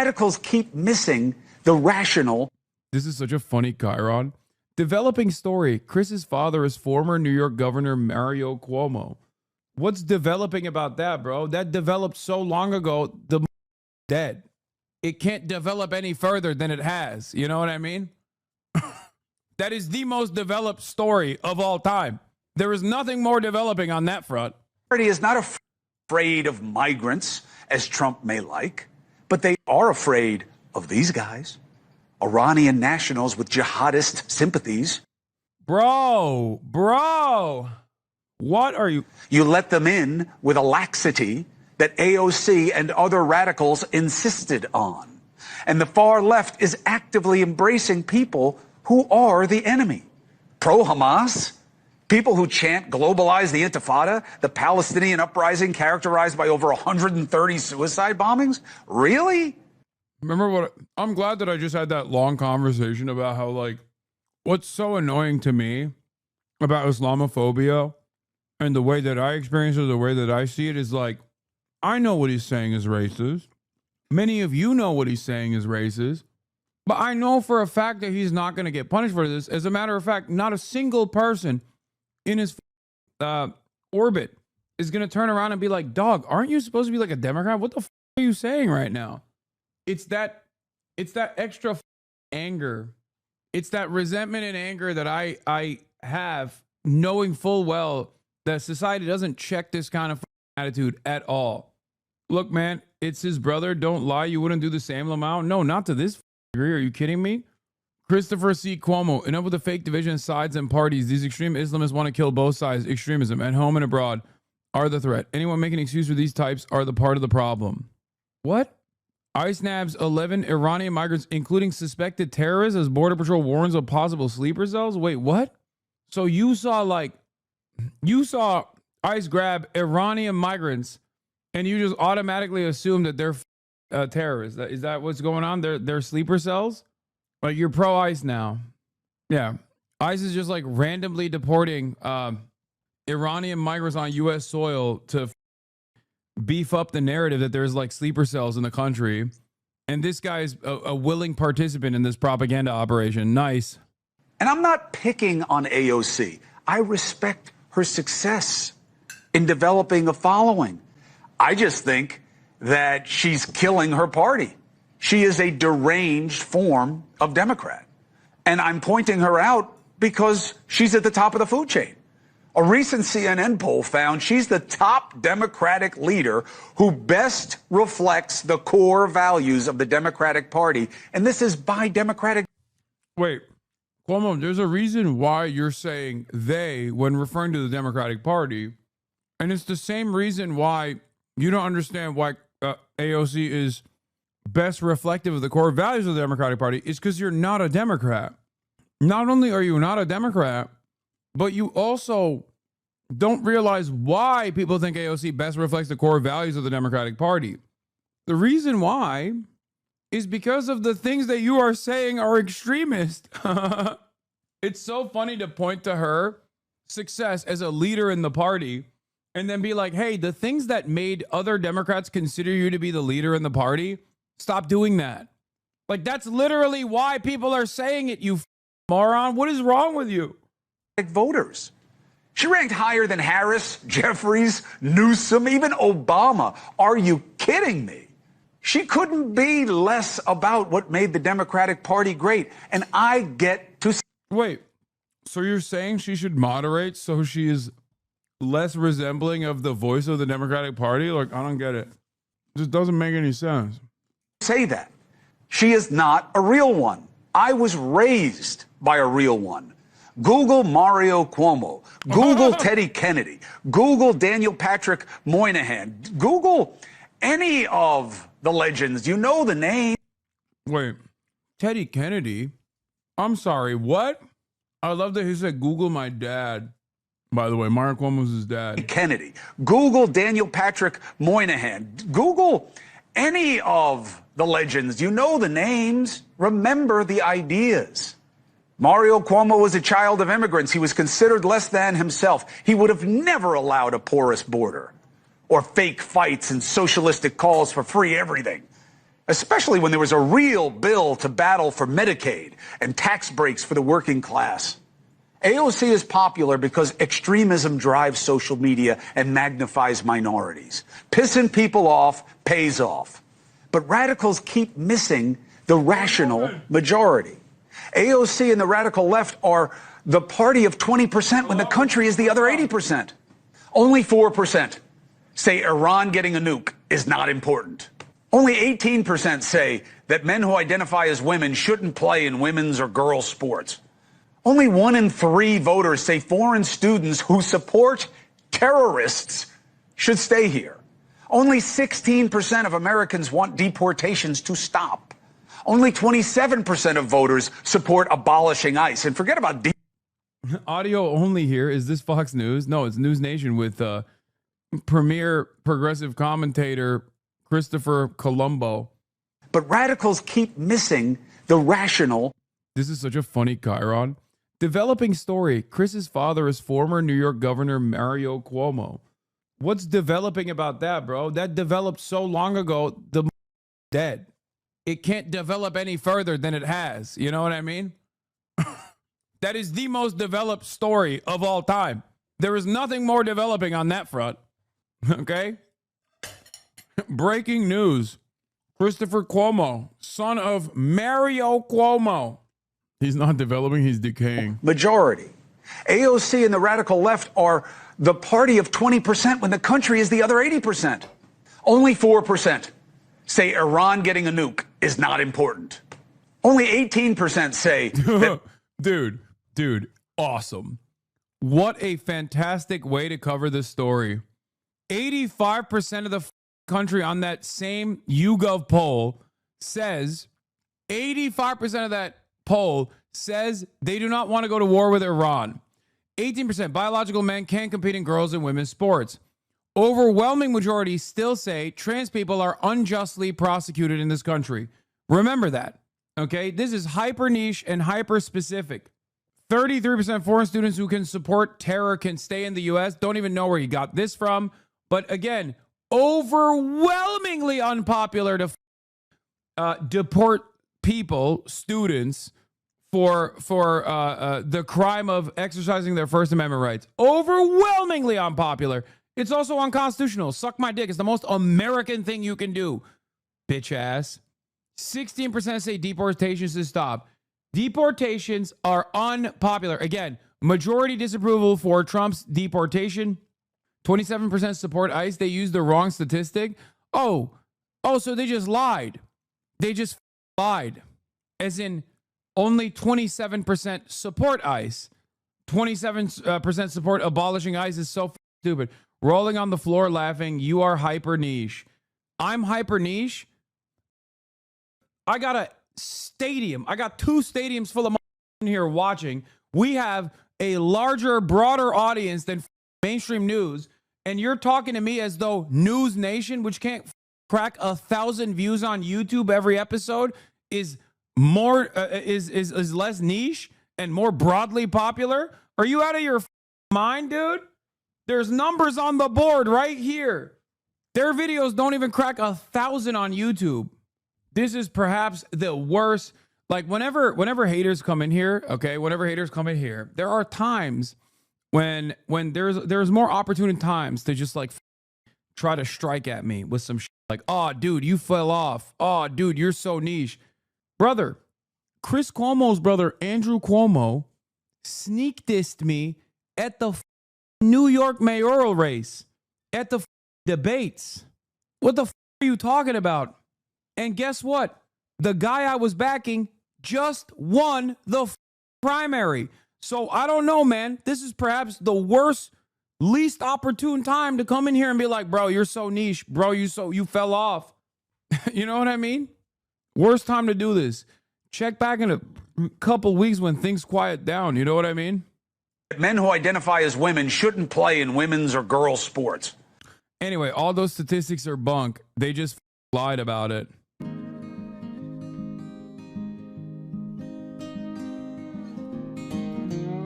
radicals keep missing the rational. This is such a funny chyron. Developing story. Chris's father is former New York Governor Mario Cuomo. What's developing about that, bro? That developed so long ago, the dead. It can't develop any further than it has. You know what I mean? That is the most developed story of all time. There is nothing more developing on that front. Party is not afraid of migrants, as Trump may like, but they are afraid of these guys, Iranian nationals with jihadist sympathies. Bro, what are you? You let them in with a laxity that AOC and other radicals insisted on. And the far left is actively embracing people who are the enemy. Pro-Hamas, people who chant globalize the Intifada, the Palestinian uprising characterized by over 130 suicide bombings? Really? Remember what? I'm glad that I just had that long conversation about how, like, what's so annoying to me about Islamophobia and the way that I experience it, the way that I see it is like, I know what he's saying is racist. Many of you know what he's saying is racist. But I know for a fact that he's not going to get punished for this. As a matter of fact, not a single person in his orbit is going to turn around and be like, dog, aren't you supposed to be like a Democrat? What the are you saying right now? It's that extra anger. It's that resentment and anger that I have, knowing full well that society doesn't check this kind of attitude at all. Look, man, it's his brother. Don't lie. You wouldn't do the same amount. No, not to this degree. Are you kidding me? Christopher C. Cuomo, enough with the fake division, sides, and parties. These extreme Islamists want to kill both sides. Extremism at home and abroad are the threat. Anyone making an excuse for these types are the part of the problem. What? ICE nabs 11 Iranian migrants, including suspected terrorists, as Border Patrol warns of possible sleeper cells? Wait, what? So you saw ICE grab Iranian migrants and you just automatically assume that they're terrorists. Is that what's going on? They're sleeper cells? Like, you're pro-ICE now. Yeah. ICE is just like randomly deporting Iranian migrants on U.S. soil to beef up the narrative that there's like sleeper cells in the country. And this guy's a willing participant in this propaganda operation. Nice. And I'm not picking on AOC. I respect her success in developing a following. I just think that she's killing her party. She is a deranged form of Democrat. And I'm pointing her out because she's at the top of the food chain. A recent CNN poll found she's the top Democratic leader who best reflects the core values of the Democratic Party. And this is by Democratic. Wait, Cuomo, there's a reason why you're saying they when referring to the Democratic Party. And it's the same reason why you don't understand why AOC is best reflective of the core values of the Democratic Party is because you're not a Democrat. Not only are you not a Democrat, but you also don't realize why people think AOC best reflects the core values of the Democratic Party. The reason why is because of the things that you are saying are extremist. It's so funny to point to her success as a leader in the party and then be like, hey, the things that made other Democrats consider you to be the leader in the party, stop doing that. Like, that's literally why people are saying it, you moron. What is wrong with you? Voters. She ranked higher than Harris, Jeffries, Newsom, even Obama. Are you kidding me? She couldn't be less about what made the Democratic Party great. And I get to... Wait, so you're saying she should moderate so she is less resembling of the voice of the Democratic Party? Like, I don't get it. It just doesn't make any sense. Say that. She is not a real one. I was raised by a real one. Google Mario Cuomo. Google Teddy Kennedy. Google Daniel Patrick Moynihan. Google any of the legends. You know the name. Wait, Teddy Kennedy? I'm sorry, what? I love that he said Google my dad. By the way, Mario Cuomo's his dad. Kennedy. Google Daniel Patrick Moynihan. Google any of the legends. You know the names. Remember the ideas. Mario Cuomo was a child of immigrants. He was considered less than himself. He would have never allowed a porous border or fake fights and socialistic calls for free everything. especially when there was a real bill to battle for Medicaid and tax breaks for the working class. AOC is popular because extremism drives social media and magnifies minorities. Pissing people off pays off. But radicals keep missing the rational majority. AOC and the radical left are the party of 20% when the country is the other 80%. Only 4% say Iran getting a nuke is not important. Only 18% say that men who identify as women shouldn't play in women's or girls' sports. Only 1 in 3 voters say foreign students who support terrorists should stay here. Only 16% of Americans want deportations to stop. Only 27% of voters support abolishing ICE. And forget about audio only here. Is this Fox News? No, it's News Nation with premier progressive commentator Christopher Colombo. But radicals keep missing the rational. This is such a funny chyron. Developing story. Chris's father is former New York Governor Mario Cuomo. What's developing about that, bro? That developed so long ago, the dead. It can't develop any further than it has. You know what I mean? That is the most developed story of all time. There is nothing more developing on that front. Okay? Breaking news. Christopher Cuomo, son of Mario Cuomo. He's not developing, he's decaying. Majority. AOC and the radical left are the party of 20% when the country is the other 80%. Only 4% say Iran getting a nuke is not important. Only 18% say that... Dude, awesome. What a fantastic way to cover this story. 85% of the country on that same YouGov poll says, 85% of that poll says they do not want to go to war with Iran. 18% biological men can't compete in girls and women's sports. Overwhelming majority still say trans people are unjustly prosecuted in this country. Remember that, okay? This is hyper niche and hyper specific. 33% foreign students who can support terror can stay in the U.S. Don't even know where you got this from. But again, overwhelmingly unpopular to deport people, students, for the crime of exercising their First Amendment rights. Overwhelmingly unpopular. It's also unconstitutional. Suck my dick. It's the most American thing you can do, bitch ass. 16% say deportations should stop. Deportations are unpopular. Again, majority disapproval for Trump's deportation. 27% support ICE. They used the wrong statistic. Oh, so they just lied. They just lied. As in, only 27% support ICE. 27% support abolishing ICE is so stupid. Rolling on the floor laughing. You are hyper niche. I'm hyper niche. I got a stadium. I got 2 stadiums full of in here watching. We have a larger, broader audience than mainstream news. And you're talking to me as though News Nation, which can't crack 1,000 views on YouTube every episode, is more is less niche and more broadly popular. Are you out of your mind, dude? There's numbers on the board right here. Their videos don't even crack 1,000 on YouTube. This is perhaps the worst. Like whenever haters come in here, okay, there are times when there's more opportune times to just like try to strike at me with some like, oh, dude, you fell off. Oh, dude, you're so niche. Brother, Chris Cuomo's brother, Andrew Cuomo, sneak dissed me at the New York mayoral race, at the debates. What the are you talking about? And guess what? The guy I was backing just won the primary. So I don't know, man. This is perhaps the worst, least opportune time to come in here and be like, bro, you're so niche. Bro, you fell off. You know what I mean? Worst time to do this. Check back in a couple weeks when things quiet down. You know what I mean? Men who identify as women shouldn't play in women's or girls' sports. Anyway, all those statistics are bunk. They just lied about it.